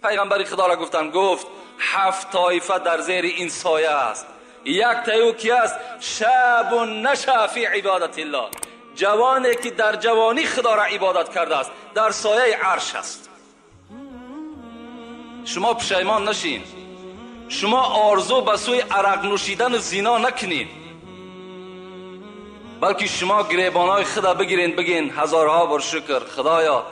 پیغمبر خدا را گفت 7 طایفه در زیر این سایه است. یک تایو کی است؟ شاب نشأ فی عبادت الله، جوانی که در جوانی خدا را عبادت کرده است، در سایه عرش است. شما پشیمان نشین، شما آرزو به سوی عرق نوشیدن و زنا نکنین، بلکه شما گریبانای خدا بگیرین، بگین هزارها بار شکر خدایا،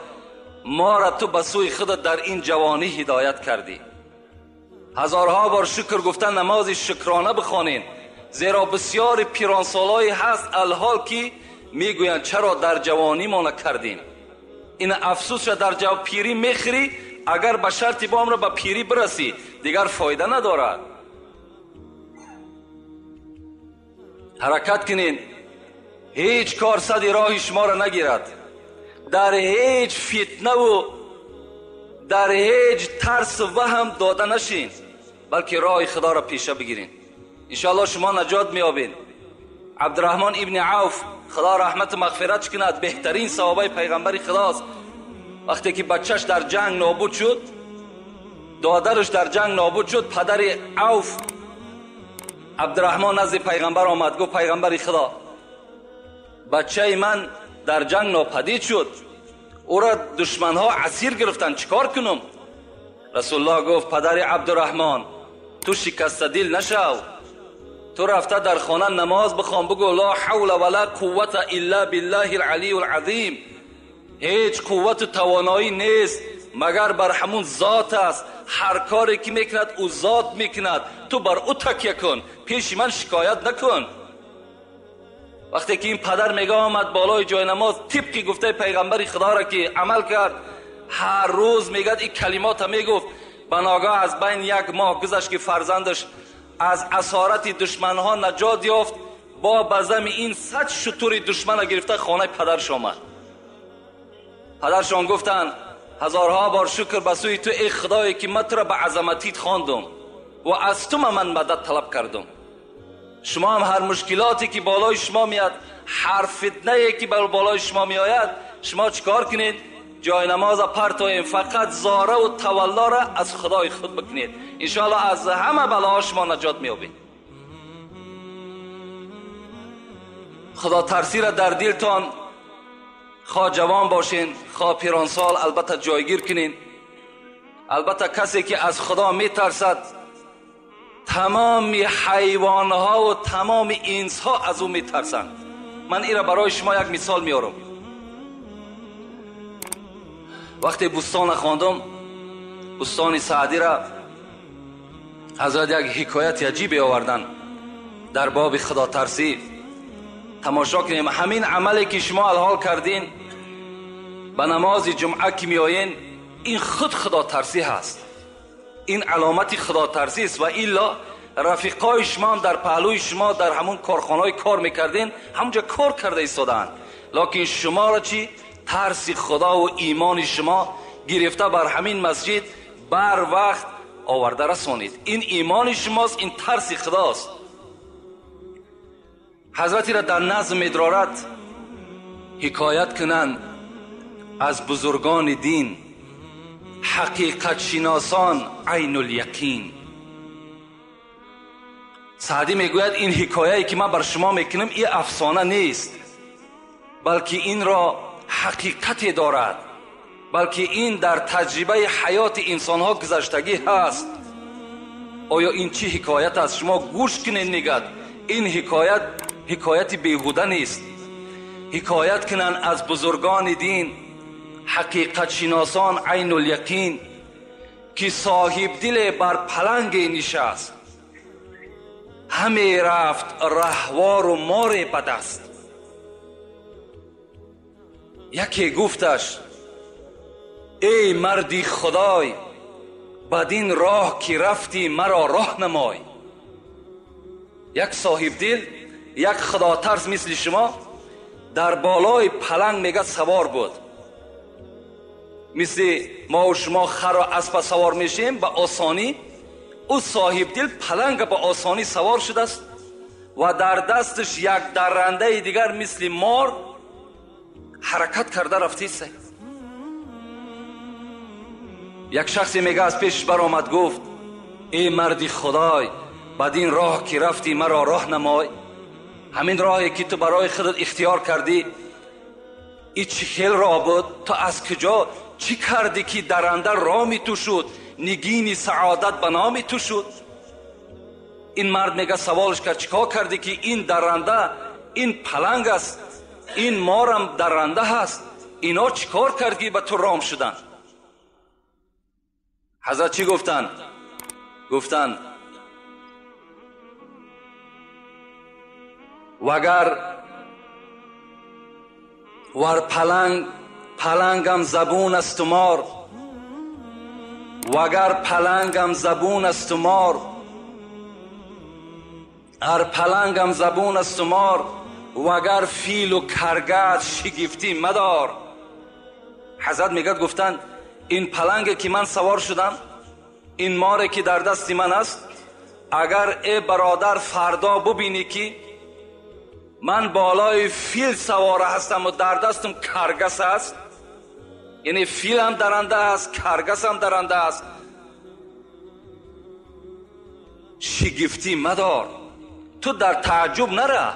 ما را تو به سوی خدا در این جوانی هدایت کردی. هزارها بار شکر گفتن، نماز شکرانه بخوانین، زیرا بسیار پیرانسالایی هست الحال که میگویند چرا در جوانی ما نکردیم. این افسوس را در پیری میخری، اگر به شرط با را به پیری برسی دیگر فایده ندارد. حرکت کنین، هیچ کار صد راه شما را نگیرد، در هیچ فتنه و در هیچ ترس و وهم داده نشین، بلکه راه خدا را پیشه بگیرین، انشاءالله شما نجات میابین. عبدالرحمن ابن عوف خدا رحمت و مغفرت کند، بهترین صحابه پیغمبر خداست. وقتی که بچهش در جنگ نابود شد، دادرش در جنگ نابود شد، پدر عوف عبدالرحمن نزد پیغمبر آمد، گفت پیغمبر خدا بچه من در جنگ ناپدید شد، او را دشمنها اسیر گرفتن، چیکار کنم؟ رسول الله گفت پدر عبدالرحمن تو شکست دل نشو، تو رفته در خانه نماز بخوان، بگو لا حول ولا قوت الا بالله العلی العظیم، هیچ قوت و توانایی نیست مگر بر همون ذات است، هر کاری که میکند او ذات میکند، تو بر او تکیه کن، پیش من شکایت نکن. وقتی که این پدر میگه آمد بالای جای نماز، طبق گفته پیغمبر خدا را که عمل کرد، هر روز میگه این کلمات میگفت، بناگاه از بین 1 ماه گذشت که فرزندش از اسارت دشمنها نجات یافت، با بزم این 100 شتر دشمن گرفته خانه پدرش آمد. پدرشان گفتن هزارها بار شکر به سوی تو ای خدایی که من تو را به عظمتیت خواندم و از تو من مدد طلب کردم. شما هم هر مشکلاتی که بالای شما میاد، هر فتنه‌ای که بالای شما میآید، شما چیکار کنید؟ جای نماز پرتوین، فقط زاره و تولا را از خدای خود بکنید، انشاءالله از همه بلاها شما نجات میابید. خدا ترسی را در دلتان، خواه جوان باشین خواه پیرانسال، البته جایگیر کنین. البته کسی که از خدا میترسد، تمام حیوانها و تمام انسها از او میترسند. من این را برای شما یک مثال میارم. وقتی بستان خواندم، بستان سعدی را، حضرت یک حکایت عجیبی آوردن در باب خدا ترسی. تماشا کنیم، همین عملی که شما الحال کردین، به نماز جمعه که میآیین، این خود خدا ترسی هست، این علامت خدا ترسی است. و الا رفیقای شما هم در پهلوی شما در همون کارخانه‌های کار میکردین، همونجا کار کرده ایستادن، لکن شما را چی؟ ترس خدا و ایمان شما گرفته بر همین مسجد بر وقت آورده رسانید. این ایمان شماست، این ترس خداست. حضرتی را در نظم ادرارت حکایت کنند از بزرگان دین، حقیقت شناسان عین الیقین. سعدی میگوید این حکایه‌ای که من بر شما میکنم این افسانه نیست، بلکه این را حقیقتی دارد، بلکه این در تجربه حیات انسانها گذشتگی هست. آیا این چی حکایت است؟ شما گوش کنین نگید، این حکایت بیهوده نیست. حکایت کنن از بزرگان دین، حقیقت شناسان عین الیقین، که صاحب دل بر پلنگ نشست، همه رفت رهوار و مار بدست. یکی گفتش ای مردی خدای، بدین راه که رفتی مرا راه نمای. یک صاحب دل، یک خدا ترس مثل شما در بالای پلنگ میگه سوار بود، مثل ما و شما خر و اسب سوار میشیم به آسانی، او صاحب دل پلنگ به آسانی سوار شده است و در دستش یک درنده دیگر مثل مار حرکت کرده رفتیسته. یک شخصی میگه از پیش برآمد گفت ای مردی خدای، بعد این راه که رفتی مرا راه نمای. همین راهی که تو برای خودت اختیار کردی این چه خیل راه بود؟ تو از کجا چی کردی که درنده رامی تو شد، نگین سعادت به نامی تو شد؟ این مرد میگه سوالش کرد چیکار کردی که این درنده، این پلنگ است، این مارم درنده هست، اینا چیکار کردی به تو رام شدن؟ حضرت چی گفتن؟ گفتن وگر ور پلنگم زبون است و مار، وگر پلنگم زبون است و مار، ار پلنگم زبون است و مار، وگر فیل و کرگت شگفتی مدار. حضرت میگه گفتن این پلنگی که من سوار شدم، این ماری که در دست من است، اگر ای برادر فردا ببینی که من بالای فیل سواره هستم و در دستم کرگس است، یعنی فیل هم درنده است، کرگس هم درنده است، شگفتی مدار. تو در تعجب نره،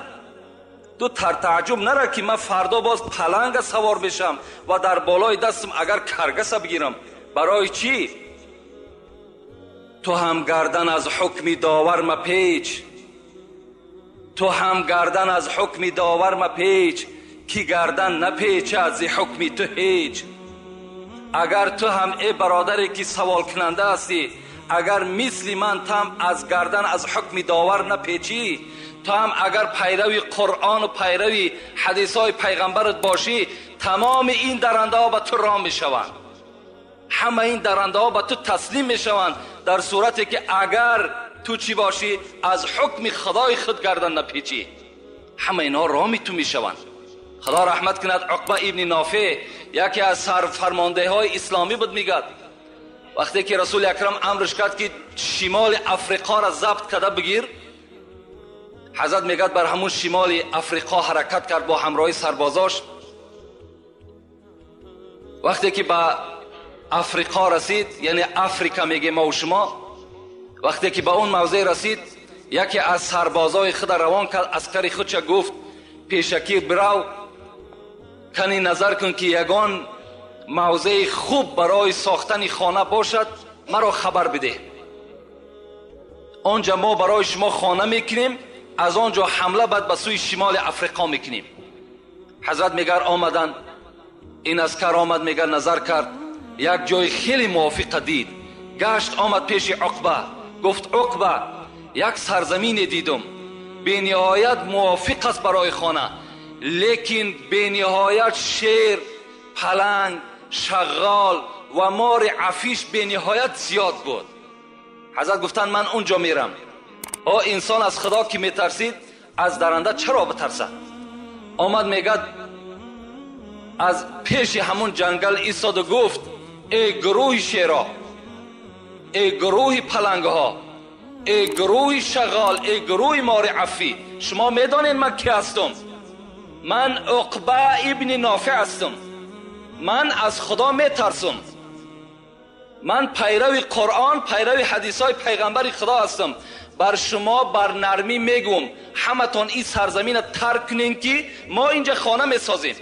تو در تعجب نره که من فردا باز پلنگ سوار بشم و در بالای دستم اگر کرگس بگیرم. برای چی؟ تو هم گردن از حکم داور مپیچ، تو هم گردن از حکم داور مپیچ، کی گردن نپیچه از حکم تو هیچ. اگر تو هم ای برادری که سوال کننده هستی، اگر مثل من تم از گردن از حکم داور نپیچی، تو هم اگر پیروی قرآن و پیروی حدیث های پیغمبرت باشی، تمام این درنده ها به تو رام می شوند، همه این درنده ها به تو تسلیم می شوند، در صورتی که اگر تو چی باشی؟ از حکم خدای خود گردن نپیچی، همه اینا رامی تو می شوند. خدا رحمت کند عقبه ابن نافع یکی از سرفرمانده های اسلامی بود. میگد وقتی که رسول اکرم امرش کرد که شمال افریقا را ضبط کرده بگیر، حضرت میگد بر همون شمال افریقا حرکت کرد با همراهی سربازاش. وقتی که به افریقا رسید، یعنی افریقا میگه ما و شما، وقتی که به اون موضع رسید، یکی از سربازای خود روان کرد، عسکری خودش گفت پیشکی برو کنی نظر کن که یگان موضع خوب برای ساختن خانه باشد مرا خبر بده، آنجا ما برای شما خانه میکنیم، از آنجا حمله بعد به سوی شمال افریقا میکنیم. حضرت میگر آمدن، این عسکر آمد میگر نظر کرد، یک جای خیلی موافق دید، گشت آمد پیش عقبه، گفت عقبه یک سرزمین دیدم به نهایت موافق است برای خانه، لیکن به نهایت شیر، پلنگ، شغال و مار عفیش به نهایت زیاد بود. حضرت گفتن من اونجا میرم. انسان از خدا که میترسید از درنده چرا بترسد؟ آمد میگد از پیش همون جنگل ایستاد و گفت ای گروه شیرا، ای گروه پلنگ ها، ای گروه شغال، ای گروه مار عفی، شما میدانید من کی هستم؟ من عقبه ابن نافع هستم، من از خدا میترسم، من پیرو قرآن، پیرو حدیث های پیغمبر خدا هستم. بر شما بر نرمی میگم همه تان این سرزمین را ترک کنین که ما اینجا خانه میسازیم.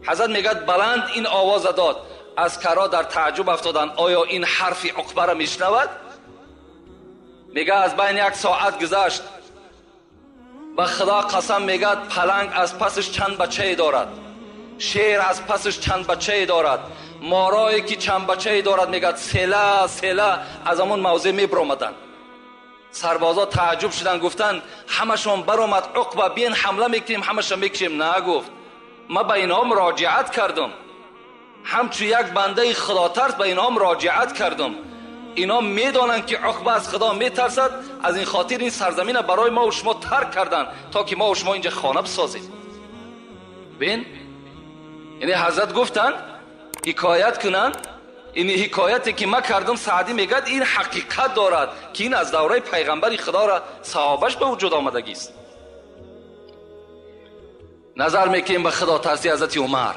حضرت میگد بلند این آواز داد، عسکرها در تعجب افتادند آیا این حرف عقبه را میشنود؟ میگه از بین یک ساعت گذشت، به خدا قسم میگد پلنگ از پسش چند بچه دارد، شیر از پسش چند بچه دارد، مارایی که چند بچه دارد، میگد سله سله از همون موضع میبرامدن. سربازا تعجب شدن، گفتن همشون برآمد عقبه بین حمله میکنیم، همشون میکشیم. نه، گفت من به اینها مراجعت کردم، همچون یک بنده خدا ترس به اینها مراجعت کردم، اینا میدانند که عقبه از خدا میترسد، از این خاطر این سرزمین برای ما و شما ترک کردن تا که ما و شما اینجا خانه بسازیم. بین یعنی حضرت گفتن حکایت کنن، این حکایتی که من کردم سعدی میگد این حقیقت دارد که این از دوره پیغمبر خدا را صحابش به وجود آمدگی است. نظر میکنیم به خدا ترسی حضرت عمر.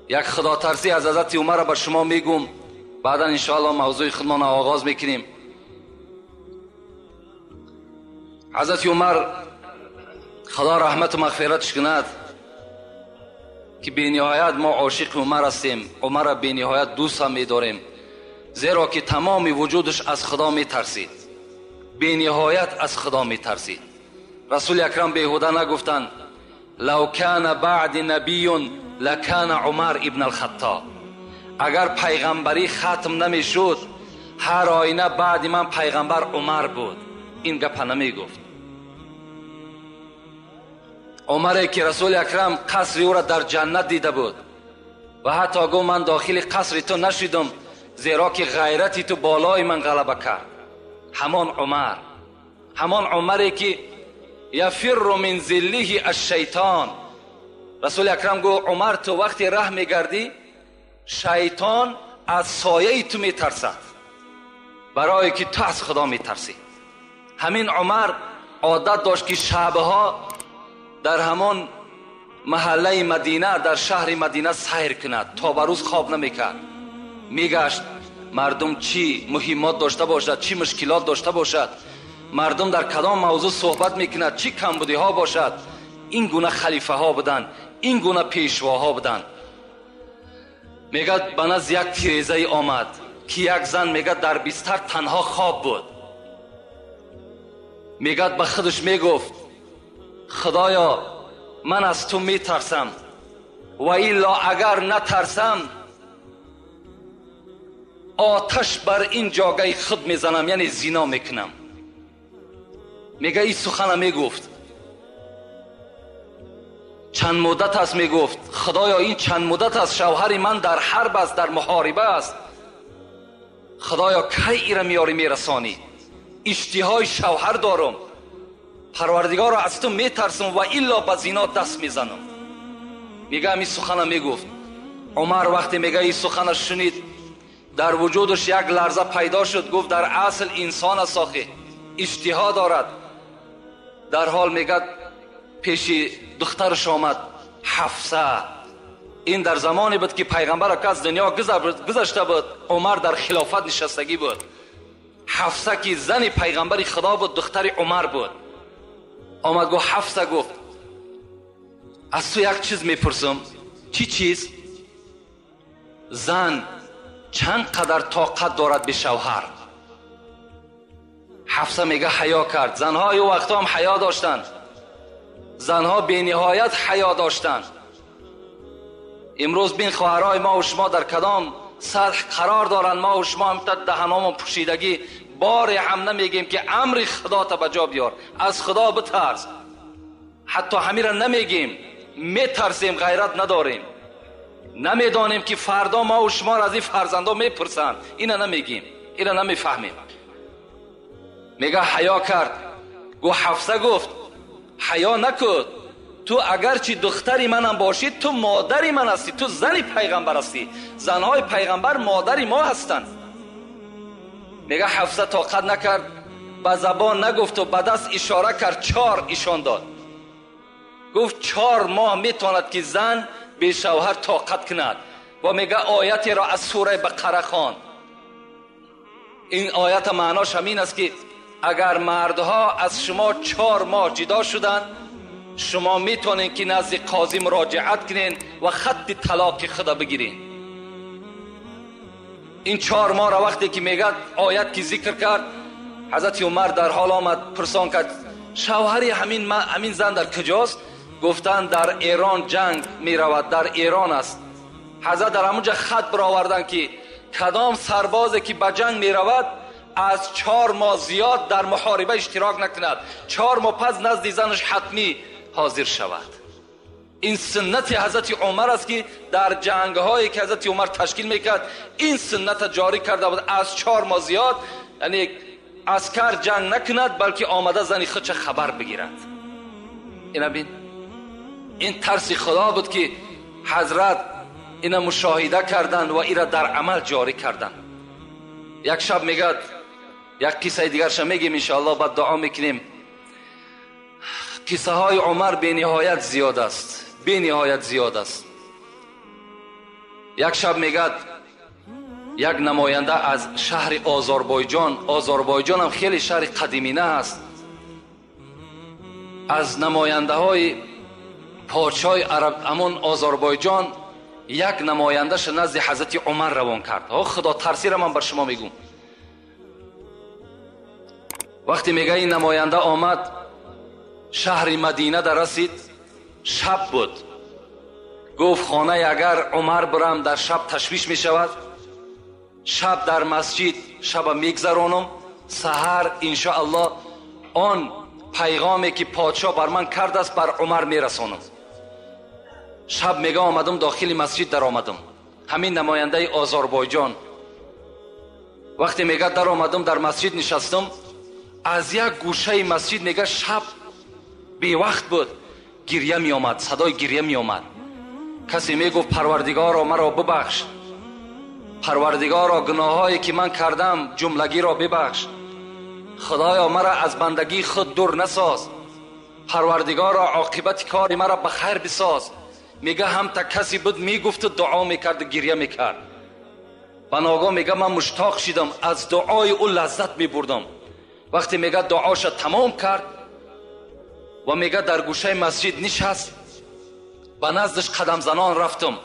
یک خدا ترسی از حضرت عمر را به شما میگم، بعدا انشاءالله موضوع خودمان آغاز میکنیم. حضرت عمر خدا رحمت و مغفرتش کند که بی نهایت ما عاشق عمر هستیم. عمر را بی نهایت دوست هم می‌داریم، زیرا که تمام وجودش از خدا میترسید، بی نهایت از خدا میترسید. رسول اکرم بیهوده نگفتند لو کان بعد نبی لکان عمر ابن الخطاب. اگر پیغمبری ختم نمیشد هر آینه بعد من پیغمبر عمر بود. این گپ نمی گفت. عمره که رسول اکرم قصر او را در جنت دیده بود و حتی گفت من داخل قصر تو نشدم زیرا که غیرتی تو بالای من غلبه کرد. همان عمره که یفر من ذله الشیطان. رسول اکرم گفت عمر تو وقتی ره میگردی شیطان از سایه تو میترسد، برای که تو از خدا میترسی. همین عمر عادت داشت که شبها در همان محله مدینه، در شهر مدینه سیر کند، تا بروز خواب نمیکرد. میگشت مردم چی مهمات داشته باشد، چی مشکلات داشته باشد، مردم در کدام موضوع صحبت میکند، چی کمبودی ها باشد، این گونه خلیفه ها بودن، این گونه پیشواها بودن. میگه به نزد یک تیریزه آمد که یک زن میگه در بستر تنها خواب بود. میگه به خودش میگفت خدایا من از تو میترسم و الا اگر نترسم آتش بر این جاگه خود میزنم، یعنی زنا میکنم. میگه این سخن میگفت چند مدت است. میگفت خدایا این چند مدت است شوهر من در حرب است، در محاربه است. خدایا کی ایره میاری میرسانی؟ اشتهای شوهر دارم، پروردگار را از تو میترسم و الا به زنا دست میزنم. میگه این سخن میگفت. عمر وقتی میگه این سخن شنید در وجودش یک لرزه پیدا شد. گفت در اصل انسان است آخه، اشتها دارد. در حال میگه پیش دخترش آمد حفصه. این در زمانی بود که پیغمبر که از دنیا گذشته بود، عمر در خلافت نشستگی بود. حفصه که زن پیغمبر خدا بود، دختر عمر بود. آمد گفت حفصه، گفت از تو یک چیز میپرسم. چی چیز؟ زن چند قدر طاقت دارد به شوهر؟ حفصه میگه حیا کرد. زنها ای وقتا هم حیا داشتند، زنها بی نهایت حیا داشتند. امروز بین خواهرای ما و شما در کدام سطح قرار دارند؟ ما و شما هم دهنامون پوشیدگی باری هم نمیگیم که امر خدا تا بجا بیار، از خدا بترس. حتی همین را نمیگیم، میترسیم، غیرت نداریم، نمیدانیم که فردا ما و شما را از این فرزندا میپرسند. اینا نمیگیم، اینا نمیفهمیم. میگه حیا کرد. گفت حفصه گفت حیا نکن، تو اگرچه دختری منم باشی تو مادری من هستی، تو زن پیغمبر هستی. زنهای پیغمبر مادری ما هستند. میگه حفصه طاقت نکرد، به زبان نگفت و به دست اشاره کرد، 4 ایشان داد. گفت 4 ماه میتواند که زن به شوهر طاقت کند. و میگه آیتی را از سوره بقره خواند. این آیت معناش همین است که اگر مردها از شما 4 ماه جدا شدن، شما میتونین که نزد قاضی مراجعت کنین و خط طلاق خدا بگیرین. این 4 ماه را وقتی که میگه آیت که ذکر کرد، حضرت عمر در حال آمد پرسان کرد شوهری همین زن در کجاست؟ گفتن در ایران جنگ میرود، در ایران است. حضرت در همونجا خط برآوردن که کدام سربازی که به جنگ میرود از 4 ماه زیاد در محاربه اشتراک نکند، 4 ماه پس نزد زنش حتمی حاضر شود. این سنت حضرت عمر است که در جنگ هایی که حضرت عمر تشکیل میکرد این سنت جاری کرده بود، از 4 ماه زیاد، یعنی عسکر جنگ نکند بلکه آمده زنی خودش خبر بگیرد. اینا بین، این ترس خدا بود که حضرت اینا مشاهده کردند و اینا در عمل جاری کردند. یک شب میگه، یک قصه دیگرش میگیم انشاءالله، بعد دعا میکنیم. قصه های عمر به نهایت زیاد است، به نهایت زیاد است. یک شب میگد یک نماینده از شهر آذربایجان هم خیلی شهر قدیمینه است، از نماینده های پادشاه عرب امون آذربایجان یک نمایندهش نزد حضرت عمر روان کرد. خدا ترسی را من بر شما میگم. وقتی میگه این نماینده آمد شهر مدینه در رسید، شب بود. گفت خانه اگر عمر برم در شب تشویش می شود، شب در مسجد شب میگذرانم، سحر انشاءالله آن پیغامی که پادشاه بر من کرده است بر عمر میرسانم. شب میگه آمدم داخل مسجد در آمدم، همین نماینده آذربایجان. وقتی میگه در آمدم در مسجد نشستم، از یک گوشه مسجد میگه شب بی وقت بود، گریه می آمد، صدای گریه می آمد. کسی می گفت پروردگارا مرا ببخش، پروردگارا گناهایی که من کردم جملگی را ببخش، خدایا مرا از بندگی خود دور نساز، پروردگارا عاقبت کار مرا به خیر بساز. میگه هم تا کسی بود میگفت دعا میکرد و گریه میکرد. بناگاه میگه من مشتاق شدم، از دعای او لذت میبردم. وقتی میگه دعاش تمام کرد و میگه در گوشه مسجد نشست، به نزدش قدم زنان رفتم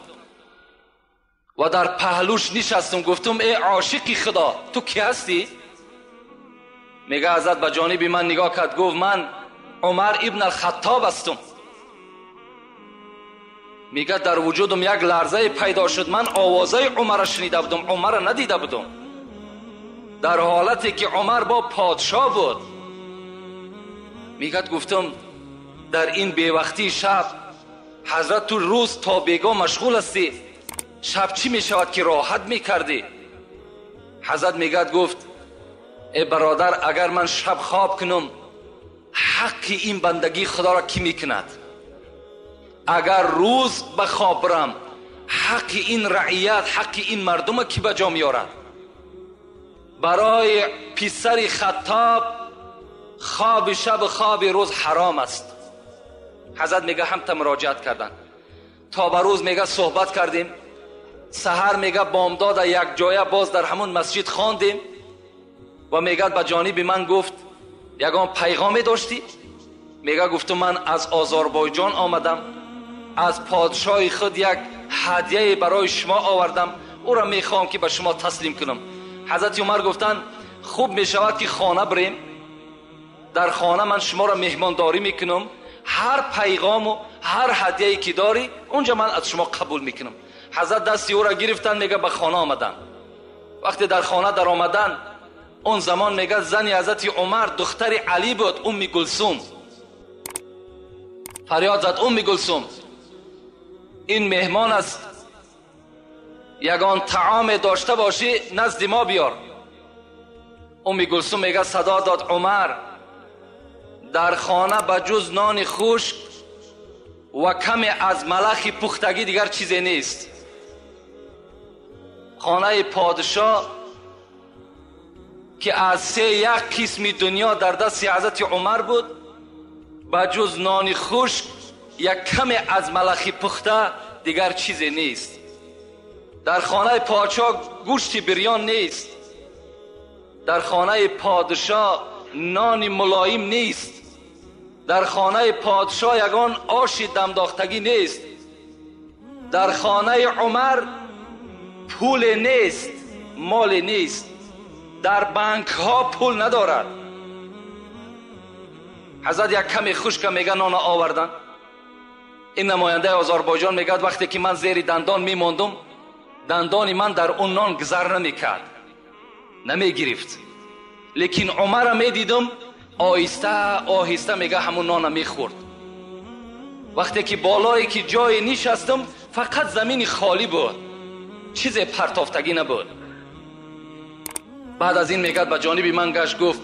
و در پهلوش نشستم. گفتم ای عاشقی خدا تو کی هستی؟ میگه حضرت به جانب من نگاه کرد، گفت من عمر ابن الخطاب هستم. میگه در وجودم یک لرزه پیدا شد، من آوازه عمر شنیده بودم، عمر ندیده بودم، در حالتی که عمر با پادشاه بود. میگه گفتم در این بیوقتی شب حضرت تو روز تا بیگاه مشغول هستی، شب چی میشود که راحت میکردی؟ حضرت میگه گفت ای برادر، اگر من شب خواب کنم حق این بندگی خدا را کی میکند؟ اگر روز به خواب برم حق این رعیت، حق این مردم کی به جا میارد؟ برای پسر خطاب خواب شب خواب روز حرام است. حضرت میگه هم تا مراجعت کردن تا به روز میگه صحبت کردیم، سحر میگه بامداد یک جایه باز در همون مسجد خواندیم و میگه به جانب من گفت یگان پیغامی داشتی؟ میگه گفتم من از آذربایجان آمدم، از پادشاه خود یک هدیه برای شما آوردم، او را میخوام که به شما تسلیم کنم. حضرت عمر گفتن خوب میشود که خانه بریم، در خانه من شما را مهمانداری میکنم، هر پیغام و هر هدیه‌ای که داری اونجا من از شما قبول میکنم. حضرت دستی او را گرفتن، میگه به خانه آمدن. وقتی در خانه در آمدن، اون زمان میگه زن حضرت عمر دختر علی بود، ام کلثوم. فریاد زد ام کلثوم این مهمان است، یگان طعام داشته باشی نزد ما بیار. ام کلثوم میگه صدا داد عمر در خانه به جز نان خشک و کمی از ملخ پختگی دیگر چیزی نیست. خانه پادشاه که از یک قسم دنیا در دست حضرت عمر بود، به جز نان خشک یک کمی از ملخ پخته دیگر چیزی نیست. در خانه پادشاه گوشت بریان نیست، در خانه پادشاه نان ملایم نیست، در خانه پادشاه یگان آش دمداختگی نیست، در خانه عمر پول نیست، مال نیست، در بانک ها پول ندارد. حضرت یک کمی خشک میگه نان آوردن. این نماینده آذربایجان میگه وقتی که من زیر دندان میماندم، دندان من در اون نان گذر نمیکرد، نمیگرفت، لیکن عمر میدیدم آهسته آهسته میگه همون نان میخورد. وقتی که بالایی که جای نشستم فقط زمین خالی بود، چیز پرتافتگی نبود. بعد از این میگه به جانب من گشت گفت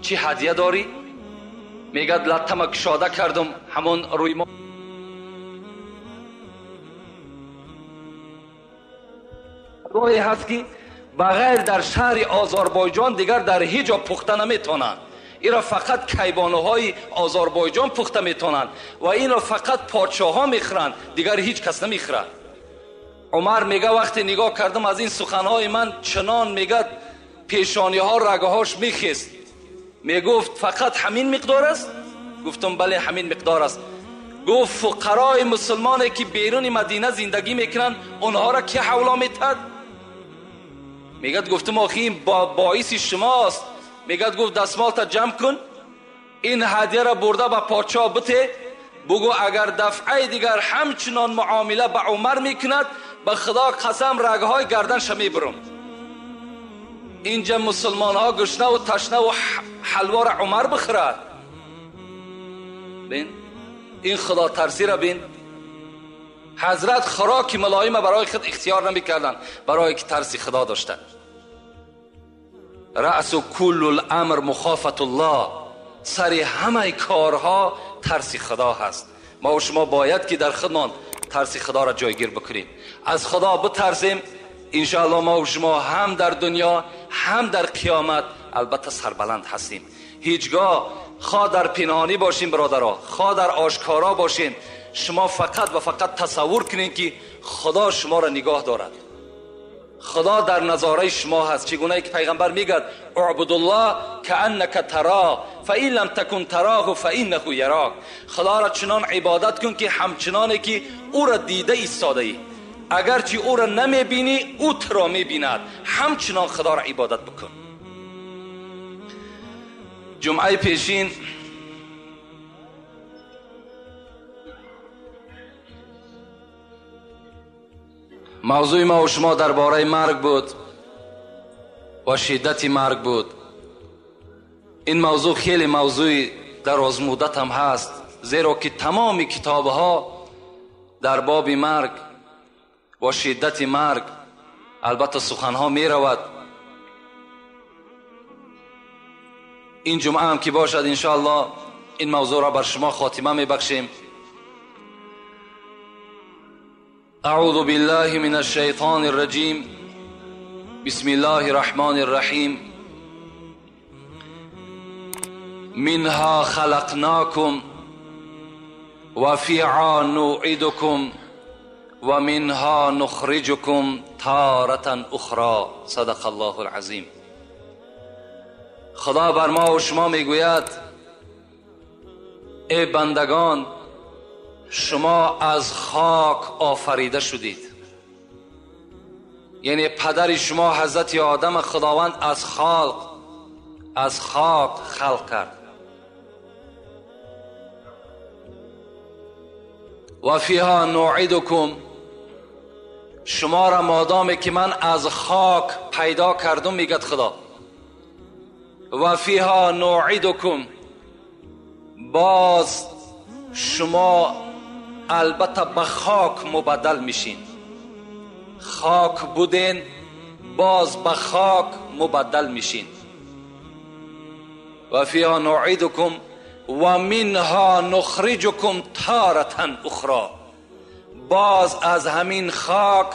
چی هدیه داری؟ میگه لطمه کشاده کردم، همون روی ما گویی هست که بغیر در شهر آذربایجان دیگر در هیچ جا پخته نمیتونند. اینا فقط کیبانوهای آذربایجان پخته میتونند و اینا فقط پادشاه ها میخورند، دیگر هیچ کس نمیخوره. عمر میگه وقتی نگاه کردم از این سخنهای من چنان میگه پیشانی ها رگه هاش میخیست. میگفت فقط همین مقدار است؟ گفتم بله همین مقدار است. گفت فقرای مسلمانی که بیرون مدینه زندگی میکنن اونها را کی حولا میتد؟ میگد گفتم آخی این باعث شماست. میگد گفت دستمالت جمع کن، این هدیه را برده به پادشاه بده، بگو اگر دفعه دیگر همچنان معامله به عمر میکند به خدا قسم رگهای گردنش میبرم. اینجا مسلمان ها گشنه و تشنه و حلوار عمر بخورد. بین این خدا ترسی را بین. حضرت خوراک ملایم برای خود اختیار نمی کردن، برای که ترسی خدا داشتن. رأس کل الامر مخافت الله، سر همه کارها ترسی خدا هست. ما و شما باید که در خودمان ترسی خدا را جایگیر بکنیم. از خدا بترسیم، انشاءالله ما و شما هم در دنیا هم در قیامت البته سربلند هستیم. هیچگاه خواه در پنهانی باشین برادرها، خواه در آشکارا باشین، شما فقط و فقط تصور کنین که خدا شما را نگاه دارد. خدا در نظاره شما هست. چگونه که پیغمبر میگه اعبد الله کانک تراه فان لم تکن تراه فانه یراک. خدا را چنان عبادت کن که همچنانی که او را دیده ایستاده ای، اگرچه او را نمیبینی او تو را میبیند. همچنان خدا را عبادت بکن. جمعه پیشین موضوع ما و شما درباره مرگ بود و شدت مرگ بود. این موضوع خیلی موضوع دراز مدت هم هست، زیرا که تمام کتابها در باب مرگ و شدت مرگ البته سخنها می رود. این جمعه هم که باشد انشاءالله این موضوع را بر شما خاتمه می بخشیم. اعوذ بالله من الشیطان الرجیم. بسم الله الرحمن الرحیم. منها خلقناکم و فیها نعیدکم و منها نخرجکم تارة اخرى. صدق الله العظیم. خدا بر ما و شما میگوید ای بندگان، شما از خاک آفریده شدید. یعنی پدر شما حضرت آدم خداوند از خاک خلق کرد. و فیها نعیدکم، شما را مادامی که من از خاک پیدا کردم میگد خدا، و فیها نعیدکم، باز شما البته به خاک مبدل میشین. خاک بودین باز به خاک مبدل میشین. و فیها نعیدکم و منها نخرجکم تارة اخرى، باز از همین خاک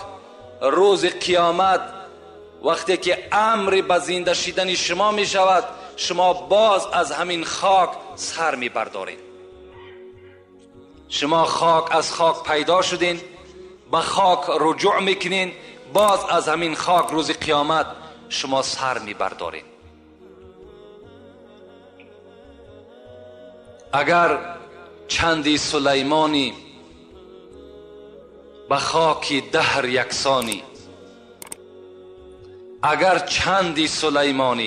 روز قیامت وقتی که امر به زنده شدن شما می شود، شما باز از همین خاک سر می بردارین. شما از خاک پیدا شدین، به خاک رجوع میکنین، باز از همین خاک روز قیامت شما سر می بردارین. اگر چندی سلیمانی به خاک دهر یکسانی، اگر چندی سلیمان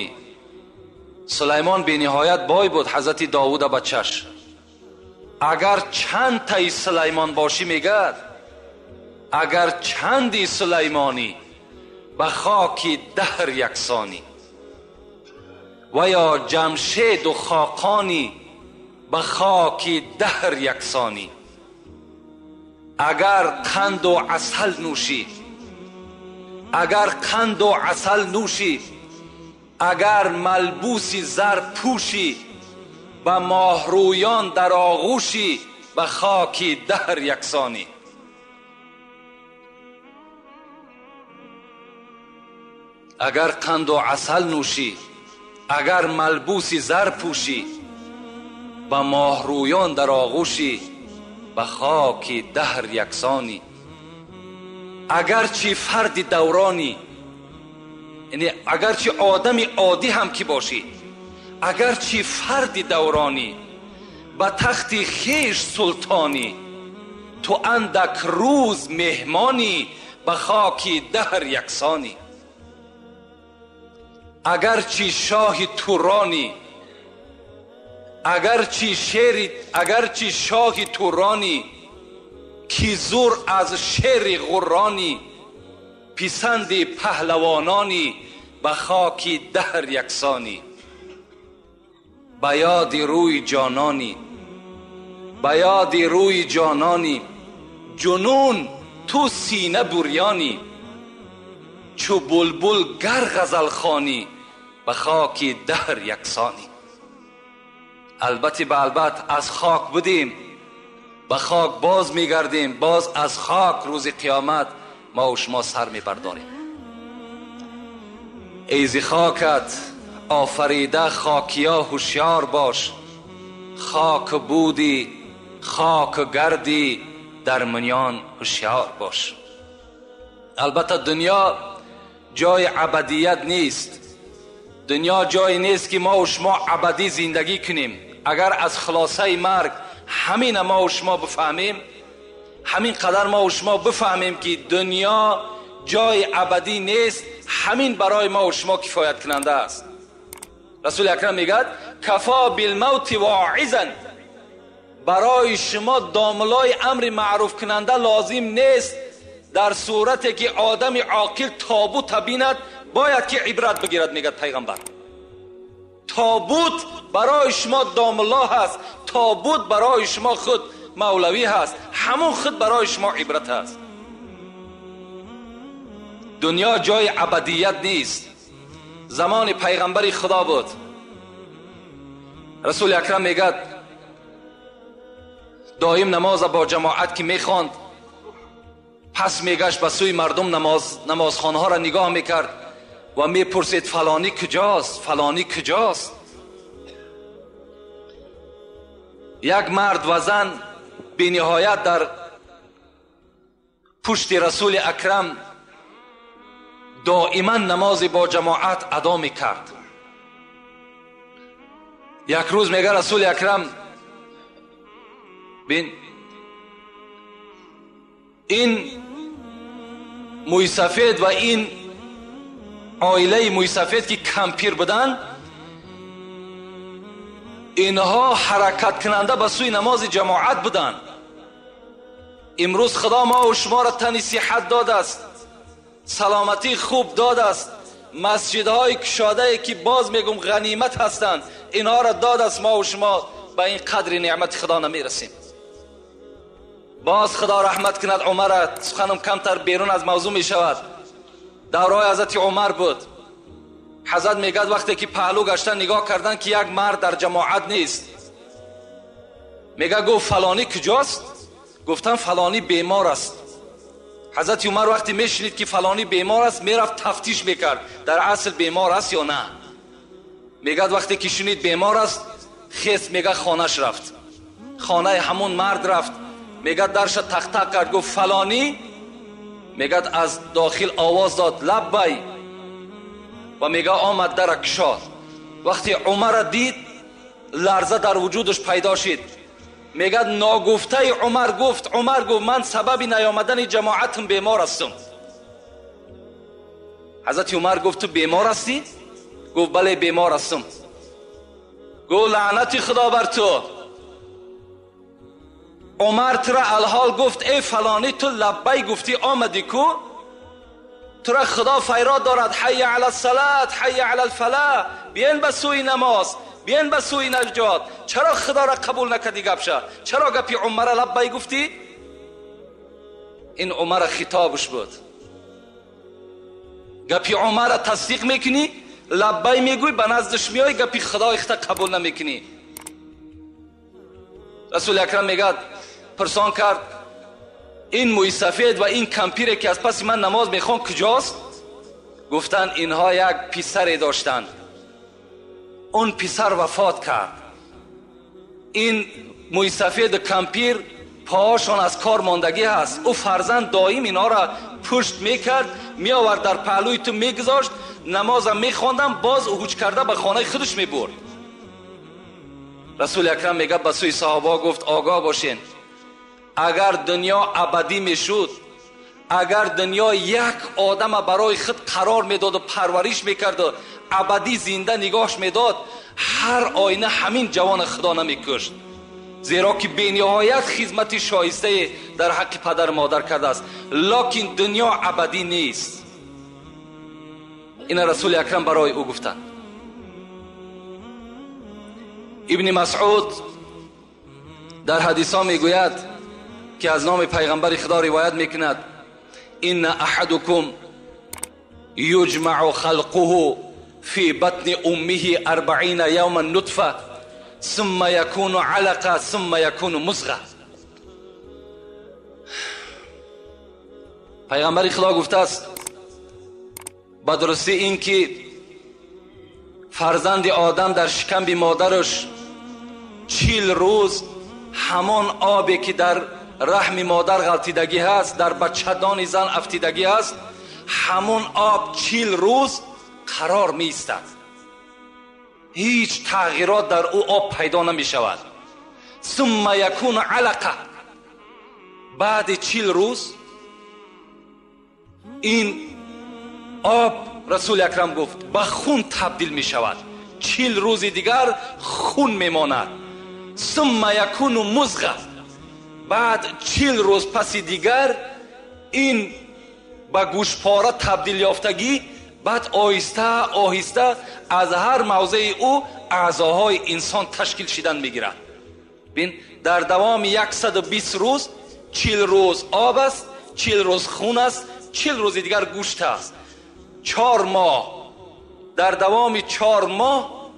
بی نهایت بای بود، حضرت داوود بچش، اگر چند تای سلیمان باشی میگد، اگر چندی سلیمانی به خاک دهر یکسانی، و یا جمشید و خاقانی به خاک دهر یکسانی، اگر قند و عسل نوشی، اگر قند و عسل نوشی، اگر ملبوسی زر پوشی، به ماهرویان در آغوشی، به خاک دهر یکسانی. اگر قند و عسل نوشی، اگر ملبوسی زر پوشی، به ماهرویان در آغوشی، به خاک دهر یکسانی. اگرچه فرد دورانی، یعنی اگرچه آدم عادی هم که باشی، اگرچه فرد دورانی، به تخت خیش سلطانی، تو اندک روز مهمانی، به خاک دهر یکسانی. اگرچه شاه تورانی، اگرچه شاه تورانی، کی زور از شیر غرانی، پسند پهلوانانی، به خاک دهر یکسانی. به یاد روی جانانی، به یاد روی جانانی، جنون تو سینه بریانی، چو بلبل گر غزل خوانی، به خاک دهر یکسانی. البته به البته از خاک بودیم، به خاک باز میگردیم، باز از خاک روز قیامت ما و شما سر میبرداریم. ایزی خاکت آفریده خاکیا هوشیار باش، خاک بودی خاک گردی در منیان هوشیار باش. البته دنیا جای ابدیت نیست، دنیا جای نیست که ما و شما ابدی زندگی کنیم. اگر از خلاصه مرگ همین ما و شما بفهمیم، همین قدر ما و شما بفهمیم که دنیا جای ابدی نیست، همین برای ما و شما کفایت کننده است. رسول اکرم میگه کفا بالموت واعظا، برای شما داملای امر معروف کننده لازم نیست. در صورتی که آدم عاقل تابوت بیند باید که عبرت بگیرد. میگه پیغمبر تابوت برای شما داملا هست، تابوت برای شما خود مولوی هست، همون خود برای شما عبرت هست. دنیا جای ابدیت نیست. زمان پیغمبر خدا بود، رسول اکرم میگه دایم نماز با جماعت که میخواند، پس میگشت به سوی مردم نمازخانه ها را نگاه میکرد و میپرسید فلانی کجاست، فلانی کجاست. یک مرد و زن بی نهایت در پشت رسول اکرم دائما نماز با جماعت ادا میکرد. یک روز میگه رسول اکرم بین این موی سفید و این عائله موی سفید که کمپیر بودن، اینها حرکت کننده به سوی نماز جماعت بودن. امروز خدا ما و شما را تن صحت داده است، سلامتی خوب داده است، مسجدهای کشاده که باز میگم غنیمت هستند، اینها را داده است. ما و شما به این قدر نعمت خدا نمیرسیم. باز خدا رحمت کند عمر، سخنم کمتر بیرون از موضوع می شود. دورای حضرت عمر بود. حضرت میگد وقتی که پهلو گشتن نگاه کردن که یک مرد در جماعت نیست، میگه گفت فلانی کجاست؟ گفتن فلانی بیمار است. حضرت عمر وقتی میشنید که فلانی بیمار است میرفت تفتیش میکرد در اصل بیمار است یا نه. میگد وقتی که شنید بیمار است خیست، میگه خانهش رفت، خانه همون مرد رفت، میگه درش تق تق کرد، گفت فلانی؟ میگه از داخل آواز داد لبی و میگه آمد در کشاد. وقتی عمر دید لرزه در وجودش پیدا شد. میگه ناگفته عمر گفت من سبب نیامدن جماعتم بیمار هستم. حضرت عمر گفت تو بیمار هستی؟ گفت بله بیمار هستم. گفت لعنت خدا بر تو. عمر ترا الحال گفت ای فلانی تو لبی گفتی آمدی کو؟ ترا خدا فیراد دارد حی علی الصلاة حی علی الفلاح، بیاین به سوی نماز، بیاین به سوی نجات. چرا خدا را قبول نکردی گپشه؟ چرا گپی عمر لبی گفتی؟ این عمر خطابش بود. گپی عمر را تصدیق میکنی، لبی میگوی، به نزدش میای، گپی خدا اخت قبول نمیکنی. رسول اکرم میگه پرسان کرد این موی سفید و این کمپیره که از پس من نماز میخوان کجاست؟ گفتن اینها یک پسری داشتند، اون پسر وفات کرد. این موی سفید کمپیر پاهاشون از کار ماندگی هست. او فرزند دائم اینا را پشت میکرد، می آورد در پهلوی تو میگذاشت، نمازم میخواندم، باز هوچ کرده به خانه خودش میبرد. رسول اکرم میگه به سوی صحابه گفت آگاه باشین، اگر دنیا ابدی میشد، اگر دنیا یک آدم برای خود قرار میداد و پرورش میکرد و ابدی زنده نگاهش میداد، هر آینه همین جوان خدا نمیکشت، زیرا که بی‌نهایت خدمت شایسته در حق پدر مادر کرده است. لکن دنیا ابدی نیست. این رسول اکرم برای او گفتند. ابن مسعود در حدیث ها میگوید که از نام پیغمبر خدا روایت میکند: ان احدکم یجمع خلقه فی بطن امه 40 یوما نطفه ثم یکون علقه ثم یکون مضغه. پیغمبر خدا گفته است به درستی این که فرزند آدم در شکم مادرش 40 روز همان آبی که در رحم مادر غلطیدگی هست، در بچه‌دان زن افتیدگی هست، همون آب 40 روز قرار می ایستد. هیچ تغییرات در او آب پیدا نمی شود. ثم یکون علقه، بعد 40 روز این آب رسول اکرم گفت به خون تبدیل می شود. 40 روز دیگر خون می ماند. ثم یکون مضغه، بعد 40 روز پس دیگر این به گوشپاره تبدیل یافتگی، بعد آهسته آهسته از هر موضع او اعضاهای انسان تشکیل شدن میگیرد. ببین در دوام 120 روز 40 روز آب است، 40 روز خون است، 40 روز دیگر گوشت است. 4 ماه، در دوام 4 ماه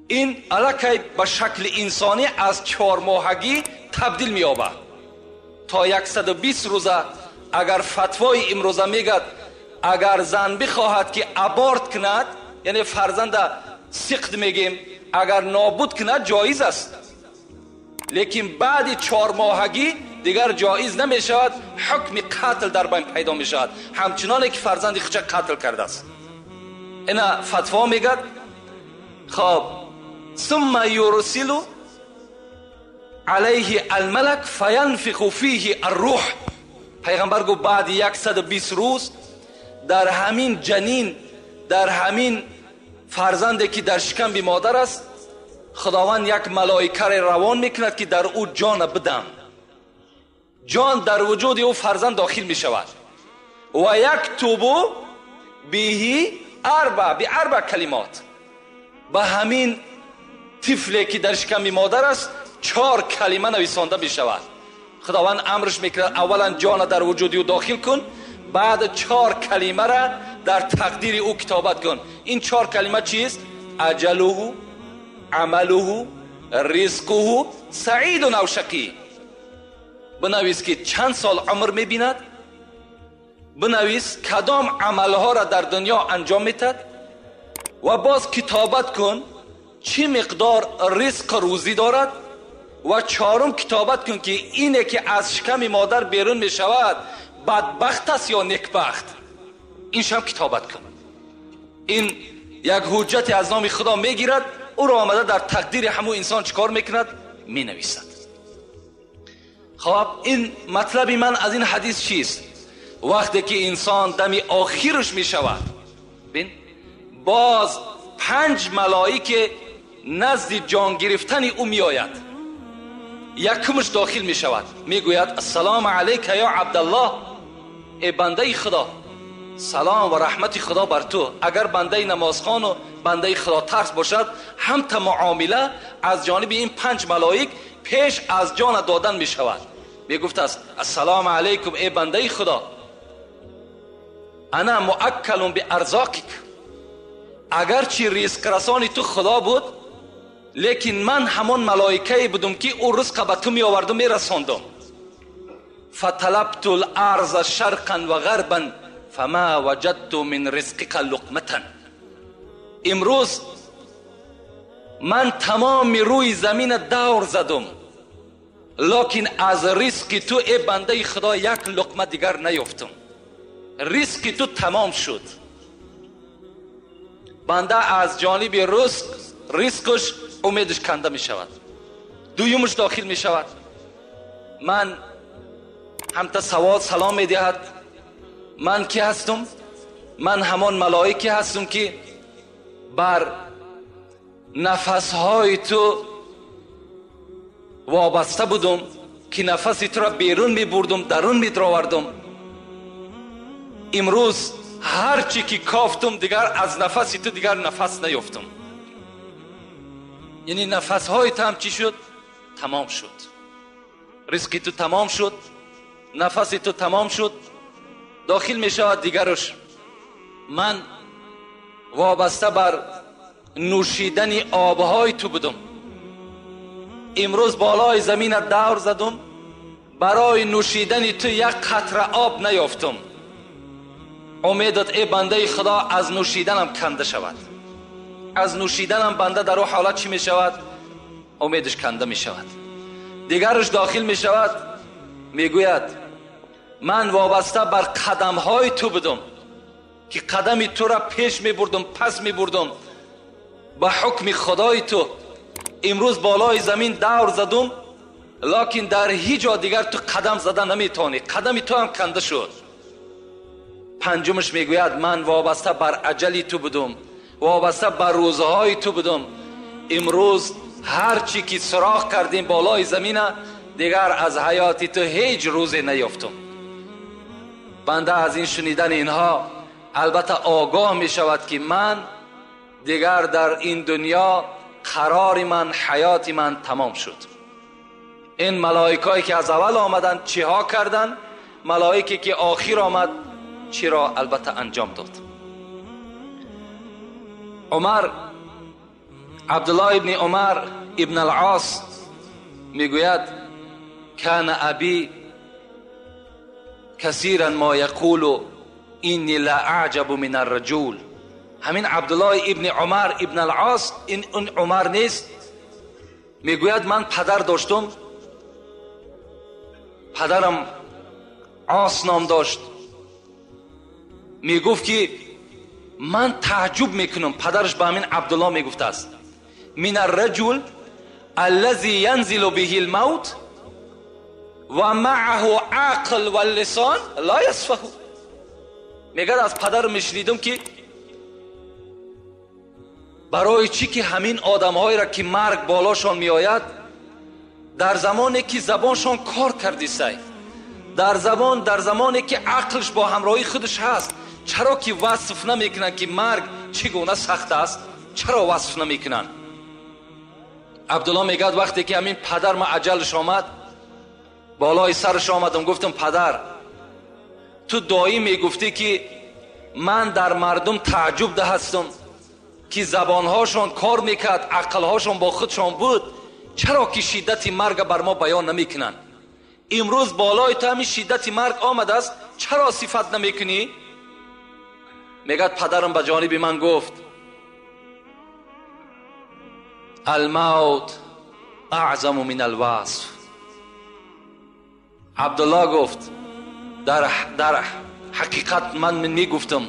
این الکی به شکل انسانی از 4 ماهگی تبدیل می‌یابد تا 120 روزه. اگر فتوای امروزه میگد اگر زن بخواهد که ابورت کند، یعنی فرزند سقط میگیم، اگر نابود کند جایز است، لیکن بعد 4 ماهگی دیگر جایز نمی شود، حکم قتل در بین پیدا می شود، همچنان که فرزند خودش قتل کرده است. اینا فتوا میگد. خب ثم یرسل علیه الملک فینفخ فیه الروح. پیغمبر گفت بعد 120 روز در همین جنین، در همین فرزندی که در شکم مادر است، خداوند یک ملائکه روان میکند که در او جان بدم. جان در وجود او فرزند داخل می شود و یکتب به اربع کلمات. به همین طفلی که در شکم مادر است 4 کلمه نویسانده می شود. خداوند امرش میکند اولا جان در وجود او داخل کن، بعد 4 کلمه را در تقدیر او کتابت کن. این 4 کلمه چیست؟ اجله، عمله، رزقه، سعید او شقی. بنویس که چند سال عمر میبیند، بنویس کدام عملها را در دنیا انجام میدهد و باز کتابت کن چه مقدار رزق روزی دارد و 4م کتابت کن که اینه که از شکم مادر بیرون میشود بدبخت است یا نیکبخت. این شم کتابت کن. این یک حجت از نام خدا میگیرد، او را آمده در تقدیر همون انسان چکار میکند؟ مینویسد. خب این مطلب من از این حدیث چیست؟ وقتی که انسان دم آخرش می شود، بین باز 5 ملائکه نزد جان گرفتن او می آید. یکمش داخل می شود، می گوید السلام علیک یا عبدالله، ای بنده خدا، سلام و رحمت خدا بر تو. اگر بنده نمازخوان و بنده خدا ترس باشد، هم تا معامله از جانب این 5 ملائک پیش از جان دادن می شود. می گفت است السلام علیکم ای بنده خدا، انا مؤکل به ارزاقک. اگرچه رزق رسانی تو خدا بود، لیکن من همون ملائکه بودم که او رزق به تو می آوردم می رساندم. فطلبت الارض شرقا و غربا فما وجدت من رزقک لقمه. امروز من تمام روی زمین دور زدم، لکن از ریسک تو ای بنده خدا یک لقمه دیگر نیافتم. ریسک تو تمام شد. بنده از جانب ریسکش امیدش کنده می شود، دویمش داخل می شود. من همتا سوال سلام می دهد. من کی هستم؟ من همان ملائکه هستم که بر نفسهای تو وابسته بودم، که نفسی تو را بیرون می بردم، درون می دراوردم. امروز هرچی که کافتم دیگر از نفسی تو دیگر نفس نیافتم. یعنی نفسهای تو هم چی شد؟ تمام شد. ریسک تو تمام شد، نفس تو تمام شد. داخل می شود دیگرش. من وابسته بر نوشیدن آبهای تو بودم. امروز بالای زمین دور زدم، برای نوشیدن تو یک قطره آب نیافتم. امیدت ای بنده خدا از نوشیدنم کنده شود. از نوشیدنم بنده در اون حالت چی می شود؟ امیدش کنده می شود. دیگرش داخل می شود، می گوید من وابسته بر قدم های تو بودم، که قدم تو را پیش می بردم پس می بردم به حکم خدای تو. امروز بالای زمین دور زدم، لکن در هیچ جا دیگر تو قدم زده نمی توانی. قدم تو هم کنده شد. پنجمش می گوید من وابسته بر اجل تو بودم، وابسته بر روزهای تو بودم. امروز هرچی که سراغ کردیم بالای زمین دیگر از حیات تو هیچ روزی نیافتم. بنده از این شنیدن اینها البته آگاه می شود که من دیگر در این دنیا قرار من، حیات من تمام شد. این ملائکایی که از اول آمدن چی ها کردن؟ ملائکی که آخر آمد چی را البته انجام داد. عبدالله ابن عمر ابن العاص میگوید کان ابی کثیرا ما یقول اینی لا اعجب من الرجل. همین عبدالله ابن عمر ابن العاص، این اون عمر نیست، میگوید من پدر داشتم، پدرم عاص نام داشت. میگفت که من تعجب میکنم، پدرش به همین عبدالله میگفت است، من الرجل الذي ينزل به الموت و معه عقل و لسان لا يصفه. میگه از پدر میشنیدم که برای چی که همین آدمهایی را که مرگ بالاشان میآید در زمانی که زبانشان کار کردی سای، در زمانی که عقلش با همراهی خودش هست، چرا که وصف نمیکنن که مرگ چگونه سخت است؟ چرا وصف نمیکنن؟ عبدالله میگه وقتی که همین پدر ما اجلش آمد، بالای سرش آمدم، گفتم پدر تو دایی میگفتی که من در مردم تعجب ده هستم که زبانهاشون کار میکرد، عقلهاشون با خودشون بود، چرا که شدت مرگ بر ما بیان نمیکنن؟ امروز بالای تو همین شدت مرگ آمد است، چرا صفت نمیکنی؟ میگه پدرم به جانب من گفت الموت اعظم من الوصف. عبدالله گفت در حقیقت من میگفتم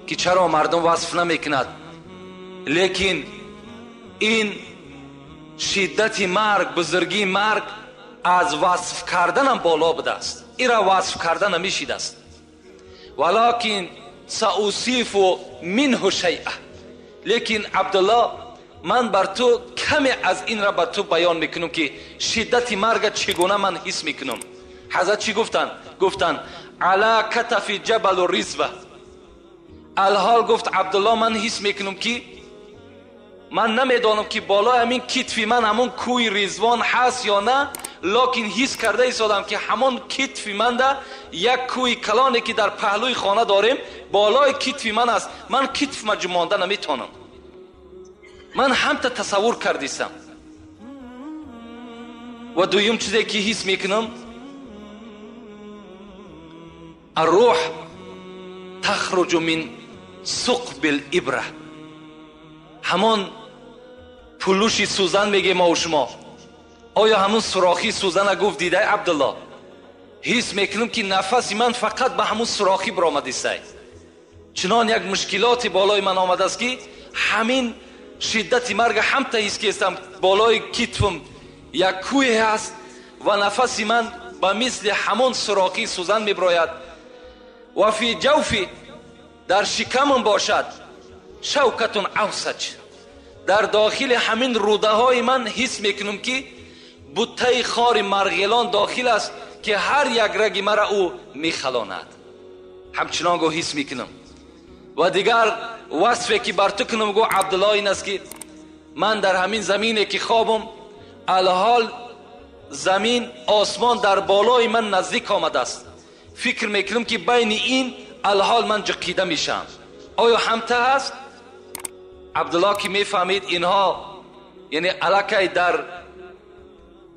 که چرا مردم وصف نمیکند، لیکن این شدت مرگ، بزرگی مرگ از وصف کردنم بالا بوده است. این را وصف کردن نمیشید است. ولکن سأوصف منه شیئا. لیکن عبدالله من بر تو کمی از این را بر تو بیان میکنم که شدت مرگ چگونه من حس میکنم. حضرت چی گفتن؟ گفتن علی کتف جبل و رزوه. الحال گفت عبدالله من حس میکنم که من نمیدانم که بالا همین کتف من همون کوی رزوان هست یا نه، لکن حس کرده ایستادم که همون کتف من ده یک کوی کلانی که در پهلوی خانه داریم بالای کتف من است. من کتف ما جمانده نمیتونم. من همتا تصور کردیستم. و دویم چیزی که حس میکنم، الروح تخرج من ثقب الابره. همون پلوش سوزن میگه ما و شما. آیا همون سوراخی سوزن گفت دیده عبدالله؟ حس میکنم که نفس من فقط به همون سوراخی برآمده است. چنان یک مشکلات بالای من آمده است که همین شدت مرگ هم تا حس کردم بالای کتفم یک کوه هست و نفس من به مثل همون سوراخی سوزن میبراید و فی جوفی در شکمم باشد شوکتون اوسج، در داخل همین روده های من حس میکنم که بوته خار مرغلان داخل است که هر یک رگ مرا او میخلاند. همچنان گو حس میکنم. و دیگر وصفی که بر تو کنم گو عبدالله این است که من در همین زمینه که خوابم الحال زمین آسمان در بالای من نزدیک آمده است. فکر میکنم که بین این الحال من جقیده میشم. آیا همته هست؟ عبدالله که میفهمید اینها یعنی الکی در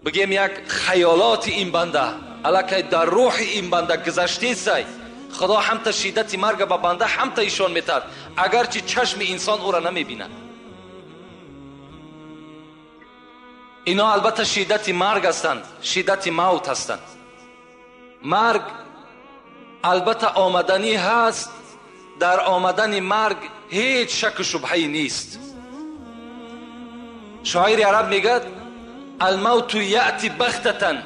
بگیم یک خیالات این بنده، الکی در روح این بنده گذشته سای خدا همتا شدت مرگ به بنده همتا ایشان میتد اگرچه چشم انسان او را نمیبیند. اینا البته شدت مرگ هستند، شدت موت هستند. مرگ البته آمدنی هست، در آمدن مرگ هیچ شک و شبهه‌ای نیست. شاعر عرب میگه الموت یأتی بغتة،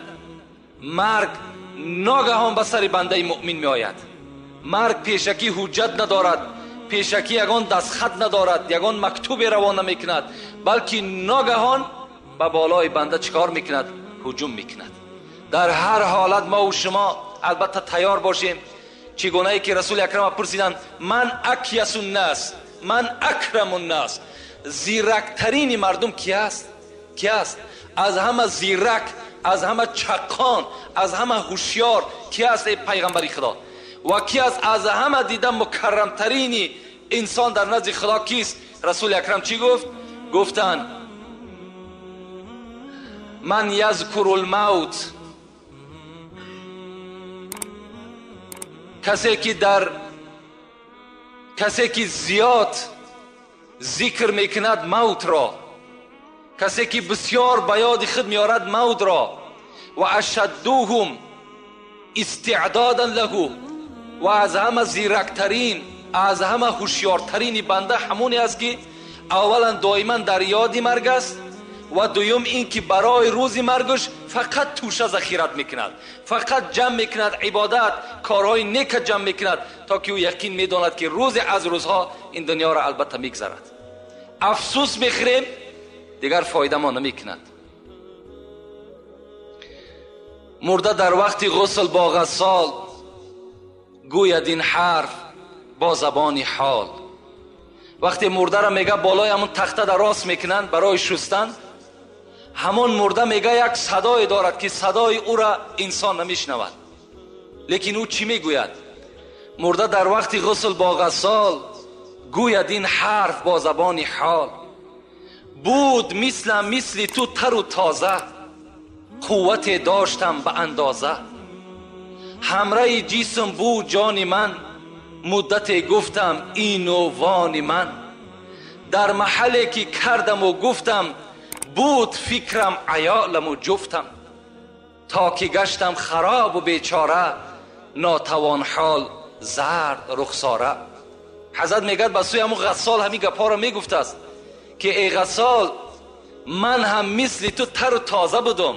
مرگ ناگهان به سر بنده مؤمن می آید. مرگ پیشکی حجت ندارد، پیشکی یگان دستخط ندارد، یگان مکتوب روان نمی کند، بلکه ناگهان به بالای بنده چکار میکند؟ هجوم میکند. در هر حالت ما و شما البته تیار باشیم. چگونه ای که رسول اکرم پرسیدند من اکیس الناس، من اکرم الناس، زیرکترین مردم کی است؟ کی است؟ از همه زیرک، از همه چقان، از همه هوشیار کی است ای پیغمبر خدا؟ و کی است از همه دیده مکرمترین انسان در نزد خدا کیست؟ رسول اکرم چی گفت؟ گفتند من یذکر الموت، کسی که زیاد ذکر میکند موت را، کسی که بسیار به یاد خود میارد موت را، و اشدوهم استعدادا له، و از همه زیرکترین، از همه هوشیارترین بنده همونی است که اولا دائما در یاد مرگ است و دوم این که برای روز مرگش فقط توشه ذخیرت میکند، فقط جمع میکند عبادت، کارهای نیک جمع میکند تا که او یقین میداند که روز از روزها این دنیا را البته میگذرد. افسوس میخوریم دیگر فایده ما نمیکند. مرده در وقت غسل با غسال گوید این حرف با زبان حال. وقتی مرده را میگه بالای همون تخته در راست میکنند برای شستن، همون مرده میگه یک صدای دارد که صدای او را انسان نمیشنود، لیکن او چی میگوید؟ مرده در وقت غسل با غسال گوید این حرف با زبان حال. بود مثل تو تر و تازه، قوت داشتم به اندازه، همراه جسم بود جان من، مدت گفتم این و وان من. در محلی که کردم و گفتم بود فکرم عیالم و جفتم، تا که گشتم خراب و بیچاره، ناتوان حال زرد رخساره. حضرت میگد به سوی همون غسال همین گپا را میگفت است که ای غسال من هم مثل تو تر و تازه بودم،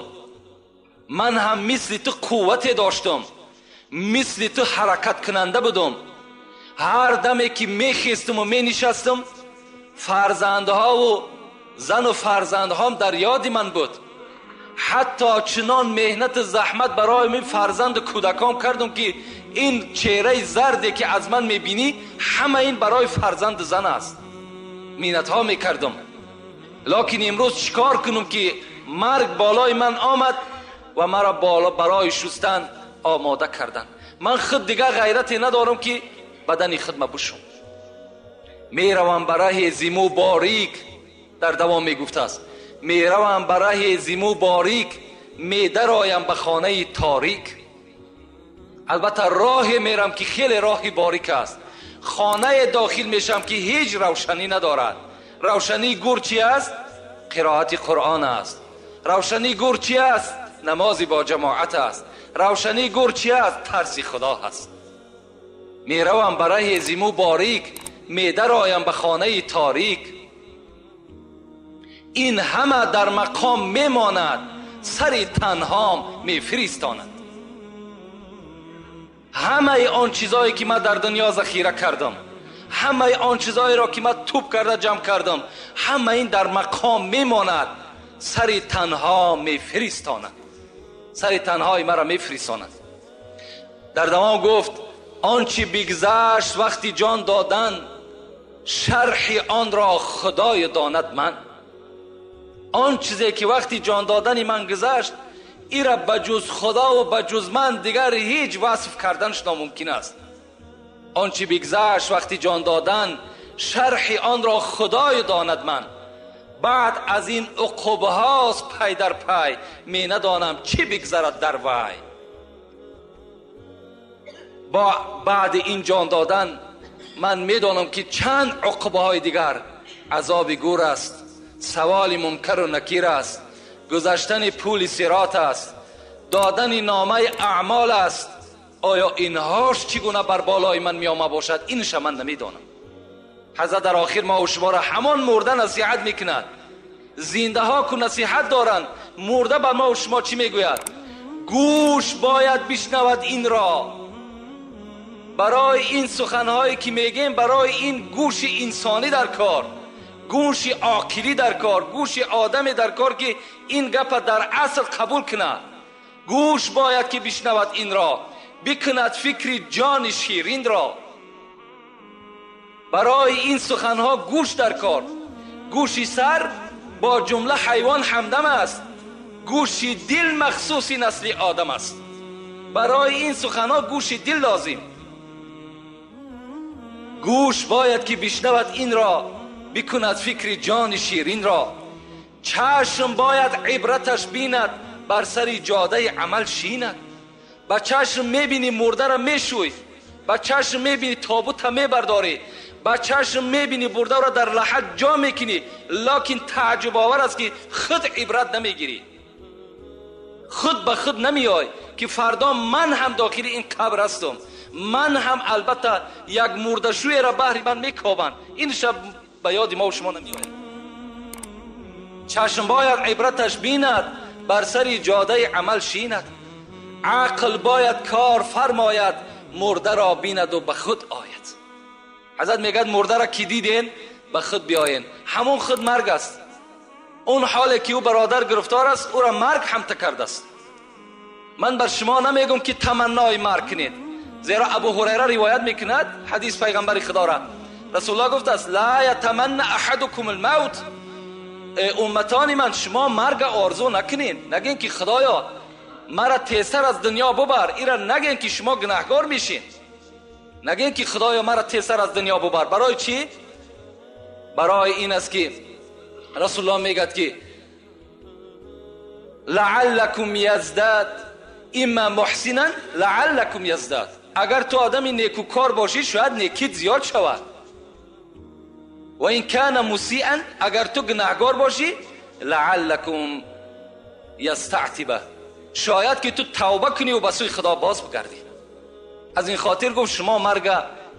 من هم مثل تو قوت داشتم، مثل تو حرکت کننده بودم. هر دمی که میخیستم و مینشستم فرزندها و زن و فرزندهام در یاد من بود. حتی چنان مهنت زحمت برای من فرزند و کودکام کردم که این چهره زردی که از من میبینی همه این برای فرزند زن است. مینت ها میکردم، لکن امروز چیکار کنم که مرگ بالای من آمد و مرا بالا برای شستن آماده کردن. من خود دیگه غیرتی ندارم که بدنی خود بشم. میروم برای زیمو باریک، در دوام میگفته است میروم برای زیمو باریک، میدرایم به خانه تاریک. البته راه میرم که خیلی راهی باریک است، خانه داخل میشم که هیچ روشنی ندارد. روشنی گور چی است؟ قرائت قرآن است. روشنی گور چی است؟ نمازی با جماعت است. روشنی گور چی است؟ ترس خدا است. می روم برای زیمو باریک، می درایم به خانه تاریک. این همه در مقام می ماند، سر تنهام می فرستاند. همه آن چیزایی که من در دنیا ذخیره کردم، همه آن چیزایی را که من توپ کرده جمع کردم، همه این در مقام می ماند، سر تنها می فرستاند. سر تنهای مرا می فرستاند. در دوام گفت آنچه بگذشت وقتی جان دادن، شرح آن را خدای داند من. آن چیزی که وقتی جان دادن من گذشت، این را بجز خدا و بجز من دیگر هیچ وصف کردنش ناممکن است. آنچه بگذشت وقتی جان دادن، شرح آن را خدای داند من. بعد از این عقوبه هاست پی در پی، می ندانم چی بگذرد در وی. بعد این جان دادن من می دانم که چند عقوبه های دیگر، عذاب گور است، سوال منکر و نکیر است، گذشتن پول صراط است، دادن نامه اعمال است. آیا اینهاش چگونه بر بالای من می آمد باشد؟ اینش من نمی دانم. حضرت در آخر ما و شما را همان مرده نصیحت میکند. زنده ها که نصیحت دارند، مرده بر ما و شما چی میگوید؟ گوش باید بشنود این را. برای این سخنهایی که میگیم، برای این گوش انسانی در کار، گوش عاقلی در کار، گوش آدمی در کار که این گپ در اصل قبول کند. گوش باید که بشنود این را، بکند فکر جان شیرین را. برای این سخنها گوش در کار. گوش سر با جمله حیوان همدم است، گوش دل مخصوص نسل آدم است. برای این سخنها گوش دل لازم. گوش باید که بشنود این را، بکند فکر جان شیرین را. چشم باید عبرتش بیند، بر سر جاده عمل شیند. با چشم میبینی مرده را میشوی، با چشم میبینی تابوت را میبرداری، با چشم میبینی برده را در لحد جا میکنی، لکن تعجب آور است که خود عبرت نمیگیری. خود به خود نمیای که فردا من هم داخل این قبر هستم، من هم البته یک مرده شوی را بهر من میکابند. این شب به یاد ما و شما نمیآید. چشم باید عبرتش بیند، بر سر جاده عمل شیند. عقل باید کار فرماید، مرده را بیند و به خود آید. حضرت میگه مرده را که دیدین به خود بیاین. همون خود مرگ است. اون حالی که او برادر گرفتار است، او را مرگ هم کرده است. من بر شما نمیگم که تمنای مرگ کنید، زیرا ابو هریره روایت میکند حدیث پیغمبر خدا را، رسول الله گفته است لا یتمنى احدکم الموت. امتان من، شما مرگ آرزو نکنین. نگین که خدایا مرا تیزتر از دنیا ببر. ایرا نگین که شما گناهکار میشین. نگین که خدایا مرا تیزتر از دنیا ببر. برای چی؟ برای این است که رسول الله میگد که لعلکم یزداد، اما محسنا لعلکم یزداد. اگر تو آدمی نیکوکار باشی شاید نیکیت زیاد شود. و این کان مسیئا، اگر تو گناهکار باشی لعلکم یستعتبه، شاید که تو توبه کنی و به سوی خدا باز بگردی. از این خاطر گفت شما مرگ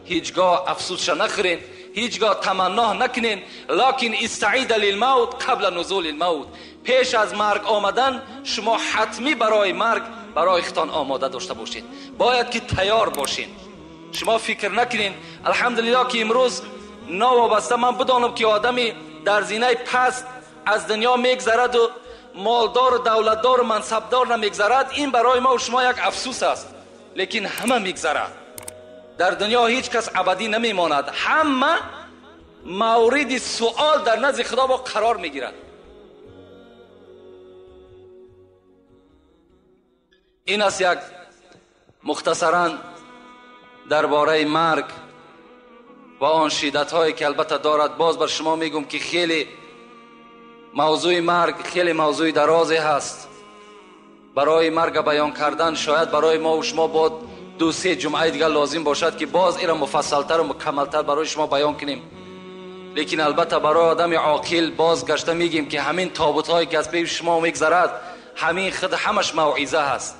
هیچگاه افسوسش نخورین، هیچگاه تمنا نکنین، لکن استعید للموت قبل نزول الموت. پیش از مرگ آمدن شما حتمی برای مرگ برای خودتان آماده داشته باشید. باید که تیار باشین. شما فکر نکنین الحمدلله که امروز نوابسته من بدانم که آدمی در زینه پست از دنیا میگذرد و مالدار و دولتدار و منصبدار نمیگذرد، این برای ما و شما یک افسوس است. لیکن همه میگذرد. در دنیا هیچ کس ابدی نمیماند. همه مورد سوال در نزد خدا با قرار میگیرد. این است یک مختصرا درباره مرگ و آن شدت هایی که البته دارد. باز بر شما میگم که خیلی موضوع مرگ خیلی موضوع درازی هست. برای مرگ بیان کردن شاید برای ما و شما با 2-3 جمعه دیگر لازم باشد که باز این را مفصلتر و مکملتر برای شما بیان کنیم. لیکن البته برای آدم عاقل بازگشته میگیم که همین تابوت هایی که از پی شما میگذرد همین خود همش موعظه هست،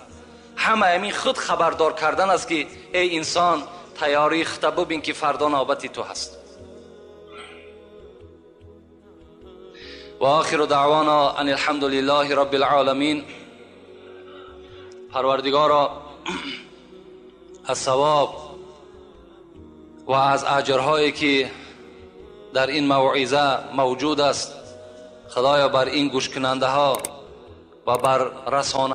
همین خود خبردار کردن است که ای انسان تیاری خطه ببین که فردا نوبت تو هست. و آخر دعوانا ان الحمد لله رب العالمین. پروردگارا از ثواب و از اجرهایی که در این موعظه موجود است خدایا بر این گوش کننده ها و بر رسانه